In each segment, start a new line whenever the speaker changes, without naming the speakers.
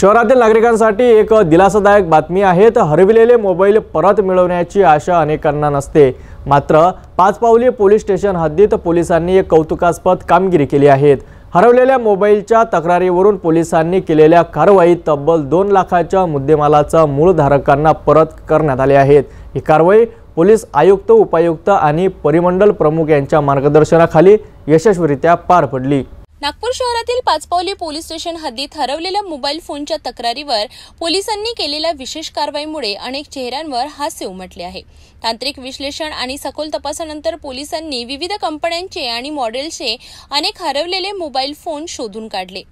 शहरातील नागरिकांसाठी एक दिलासादायक बातमी आहे। हरविलेले मोबाईल परत मिळवण्याची आशा अनेकांना नसते, मात्र पाचपावली पोलीस स्टेशन हद्दीत पोलिसांनी एक कौतुकास्पद कामगिरी केली आहे। हरवलेल्या मोबाईलच्या तक्रारीवरून पोलिसांनी केलेल्या कारवाईत तब्बल 2 लाखाच्या मुद्देमालाचा मूळ धारकांना परत करण्यात आले आहेत। ही कारवाई पोलीस आयुक्त, उपायुक्त आणि परिमंडल प्रमुख यांच्या मार्गदर्शनाखाली यशस्वीरित्या पार पडली।
नागपूर शहरातील पाचपावली पोलीस स्टेशन हद्दीत हरवलेल्या मोबाईल फोनच्या तक्रारीवर पोलिसांनी केलेल्या विशेष कारवाईमुळे अनेक चेहऱ्यांवर हास्य उमटले आहे। तांत्रिक विश्लेषण आणि सखोल तपासानंतर पोलिसांनी विविध कंपन्यांचे आणि मॉडेल्सचे अनेक हरवलेले मोबाईल फोन शोधून काढले।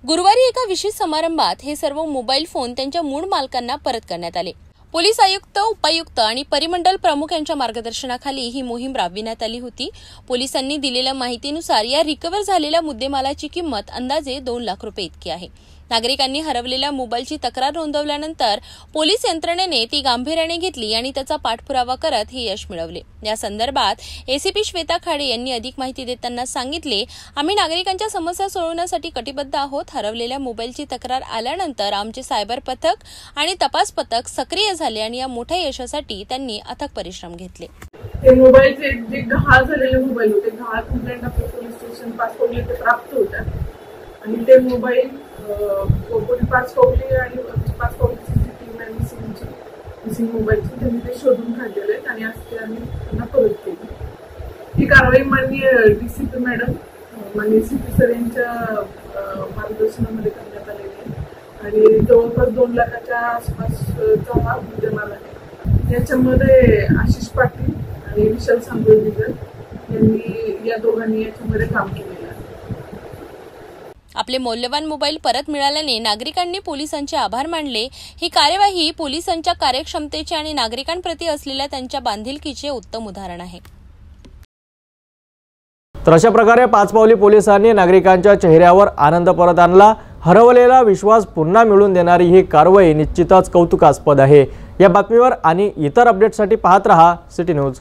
गुरुवारी एका विशेष समारंभात हे सर्व मोबाईल फोन त्यांच्या मूळ मालकांना परत करण्यात आले। पोलीस आयुक्त, उपायुक्त आणि परिमंडल प्रमुख यांच्या मार्गदर्शनाखाली ही मोहीम राबविण्यात आली होती। पोलिसांनी दिलेल्या माहितीनुसार या रिकव्हर झालेल्या मुद्देमालाची किंमत अंदाजे 2 लाख रुपये इतकी आहे। नागरिकांनी हरवलेल्या मोबाईलची तक्रार नोंदवल्यानंतर पोलीस यंत्रणेने ती गांभीर्याने घेतली आणि त्याचा पाठपुरावा करत हे यश मिळवले। या संदर्भात एसीपी श्वेता खाडे यांनी अधिक माहिती देताना सांगितले, आम्ही नागरिकांच्या समस्या सोडवण्यासाठी कटिबद्ध आहोत। हरवलेल्या मोबाईलची तक्रार आल्यानंतर आमचे सायबर पथक आणि तपास पथक सक्रिय झाले आणि या मोठ्या यशासाठी त्यांनी अथक परिश्रम घेतले।
ते मोबाईलचे जे गहाळ झालेले मोबाईल होते, गहाळ कंप्लेंट आपल्या पोलीस स्टेशन पाचपावली येथे प्राप्त होता आणि ते मोबाईल पाचपावली आणि पाचपावलीची टीम आणि मिसिंग मोबाईलची त्यांनी ते शोधून काढलेले आहेत आणि आज ते आम्ही त्यांना परत केली। ही कारवाई माननीय डीसीपी मॅडम, माननीय सीपी सर यांच्या मार्गदर्शनामध्ये करण्यात आलेली आहे आणि जवळपास 2 लाखाच्या आसपासचा हा मुद्देमाल आहे। याच्यामध्ये आशिष पाटील आणि विशाल सांगोळकर यांनी या दोघांनी याच्यामध्ये काम केलेलं आहे।
आपले मौल्यवान मोबाईल परत मिळाल्याने नागरिकांनी पोलिसांचे आभार मानले। ही कार्यवाही पोलिसांच्या कार्यक्षमतेचे आणि नागरिकांप्रती असलेल्या त्यांच्या बांधिलकीचे उत्तम उदाहरण आहे।
तर अशा प्रकारे पाचपावली पोलिसांनी नागरिकांच्या चेहऱ्यावर आनंद परत आणला। हरवलेला विश्वास पुन्हा मिळवून देणारी ही कारवाई निश्चितच कौतुकास्पद आहे। या बातमीवर आणि इतर अपडेट्ससाठी पाहत रहा सिटी न्यूज।